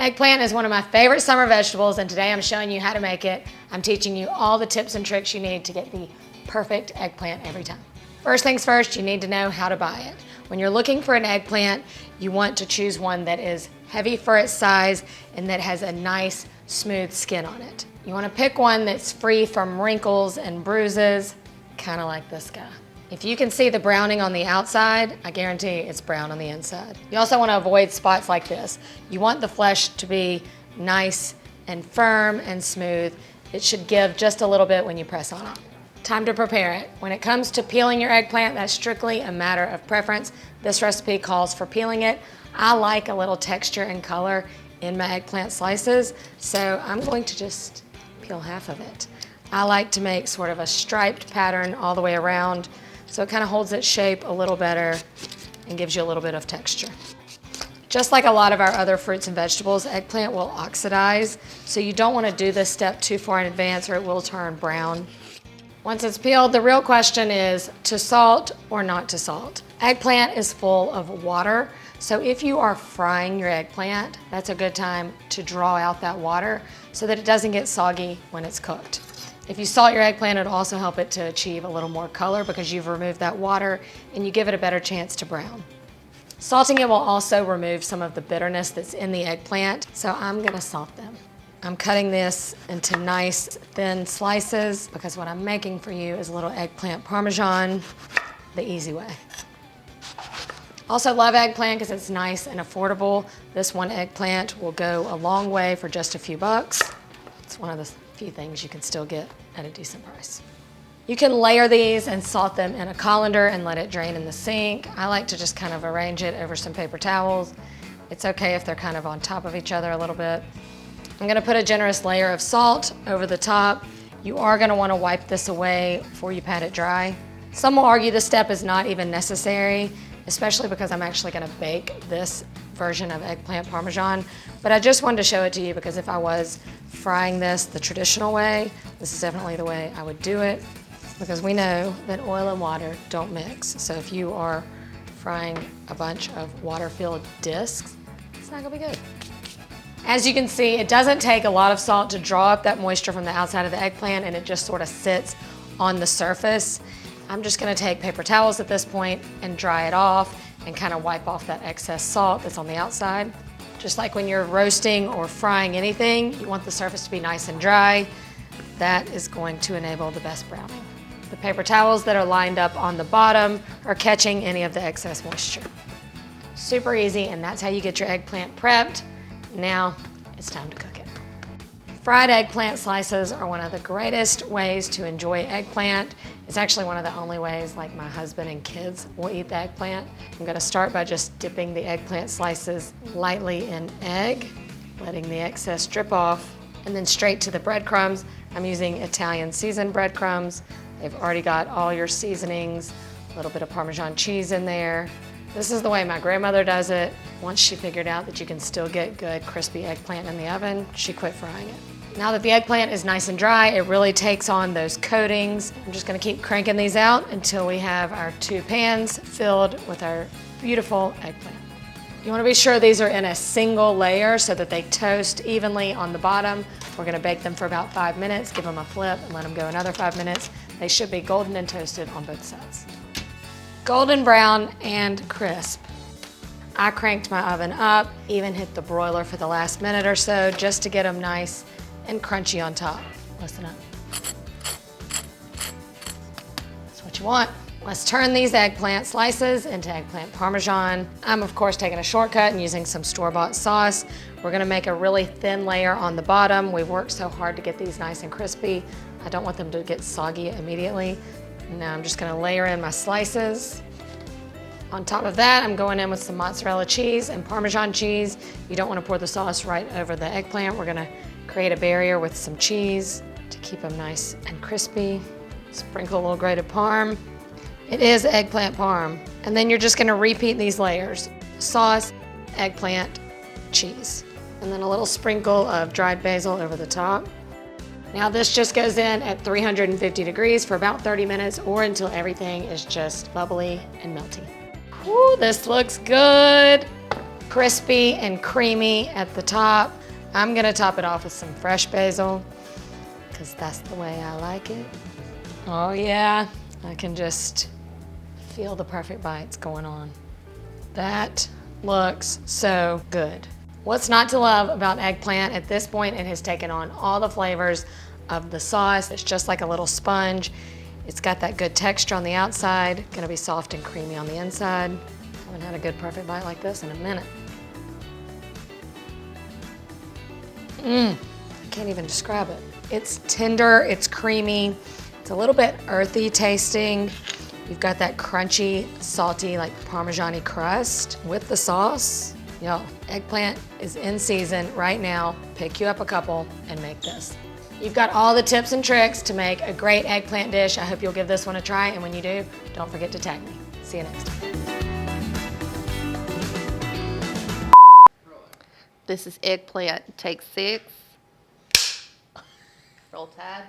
Eggplant is one of my favorite summer vegetables, and today I'm showing you how to make it. I'm teaching you all the tips and tricks you need to get the perfect eggplant every time. First things first, you need to know how to buy it. When you're looking for an eggplant, you want to choose one that is heavy for its size and that has a nice, smooth skin on it. You want to pick one that's free from wrinkles and bruises, kind of like this guy. If you can see the browning on the outside, I guarantee it's brown on the inside. You also want to avoid spots like this. You want the flesh to be nice and firm and smooth. It should give just a little bit when you press on it. Time to prepare it. When it comes to peeling your eggplant, that's strictly a matter of preference. This recipe calls for peeling it. I like a little texture and color in my eggplant slices, so I'm going to just peel half of it. I like to make sort of a striped pattern all the way around, so it kind of holds its shape a little better and gives you a little bit of texture. Just like a lot of our other fruits and vegetables, eggplant will oxidize, so you don't want to do this step too far in advance or it will turn brown. Once it's peeled, the real question is to salt or not to salt. Eggplant is full of water, so if you are frying your eggplant, that's a good time to draw out that water so that it doesn't get soggy when it's cooked. If you salt your eggplant, it'll also help it to achieve a little more color because you've removed that water and you give it a better chance to brown. Salting it will also remove some of the bitterness that's in the eggplant, so I'm gonna salt them. I'm cutting this into nice thin slices because what I'm making for you is a little eggplant Parmesan the easy way. Also love eggplant because it's nice and affordable. This one eggplant will go a long way for just a few bucks. It's one of the few things you can still get at a decent price. You can layer these and salt them in a colander and let it drain in the sink. I like to just kind of arrange it over some paper towels. It's okay if they're kind of on top of each other a little bit. I'm gonna put a generous layer of salt over the top. You are gonna wanna wipe this away before you pat it dry. Some will argue this step is not even necessary, especially because I'm actually gonna bake this version of eggplant Parmesan, but I just wanted to show it to you because if I was frying this the traditional way, this is definitely the way I would do it because we know that oil and water don't mix. So if you are frying a bunch of water-filled discs, it's not gonna be good. As you can see, it doesn't take a lot of salt to draw up that moisture from the outside of the eggplant and it just sort of sits on the surface. I'm just gonna take paper towels at this point and dry it off and kind of wipe off that excess salt that's on the outside. Just like when you're roasting or frying anything, you want the surface to be nice and dry. That is going to enable the best browning. The paper towels that are lined up on the bottom are catching any of the excess moisture. Super easy, and that's how you get your eggplant prepped. Now it's time to cook it. Fried eggplant slices are one of the greatest ways to enjoy eggplant. It's actually one of the only ways like my husband and kids will eat the eggplant. I'm gonna start by just dipping the eggplant slices lightly in egg, letting the excess drip off, and then straight to the breadcrumbs. I'm using Italian seasoned breadcrumbs. They've already got all your seasonings, a little bit of Parmesan cheese in there. This is the way my grandmother does it. Once she figured out that you can still get good crispy eggplant in the oven, she quit frying it. Now that the eggplant is nice and dry, it really takes on those coatings. I'm just gonna keep cranking these out until we have our 2 pans filled with our beautiful eggplant. You wanna be sure these are in a single layer so that they toast evenly on the bottom. We're gonna bake them for about 5 minutes, give them a flip and let them go another 5 minutes. They should be golden and toasted on both sides. Golden brown and crisp. I cranked my oven up, even hit the broiler for the last minute or so just to get them nice and crunchy on top. Listen up. That's what you want. Let's turn these eggplant slices into eggplant Parmesan. I'm of course taking a shortcut and using some store-bought sauce. We're gonna make a really thin layer on the bottom. We've worked so hard to get these nice and crispy. I don't want them to get soggy immediately. Now I'm just gonna layer in my slices. On top of that, I'm going in with some mozzarella cheese and Parmesan cheese. You don't wanna pour the sauce right over the eggplant. We're gonna create a barrier with some cheese to keep them nice and crispy. Sprinkle a little grated parm. It is eggplant parm. And then you're just gonna repeat these layers. Sauce, eggplant, cheese. And then a little sprinkle of dried basil over the top. Now this just goes in at 350 degrees for about 30 minutes or until everything is just bubbly and melty. Ooh, this looks good. crispy and creamy at the top. I'm gonna top it off with some fresh basil because that's the way I like it. Oh yeah, I can just feel the perfect bites going on. That looks so good. What's not to love about eggplant? At this point, it has taken on all the flavors of the sauce. It's just like a little sponge. It's got that good texture on the outside, gonna be soft and creamy on the inside. Haven't had a good perfect bite like this in a minute. I can't even describe it. It's tender, it's creamy, it's a little bit earthy tasting. You've got that crunchy, salty, like Parmesan-y crust with the sauce. Yo, eggplant is in season right now. Pick you up a couple and make this. You've got all the tips and tricks to make a great eggplant dish. I hope you'll give this one a try, and when you do, don't forget to tag me. See you next time. This is eggplant. Take 6. Roll Tide.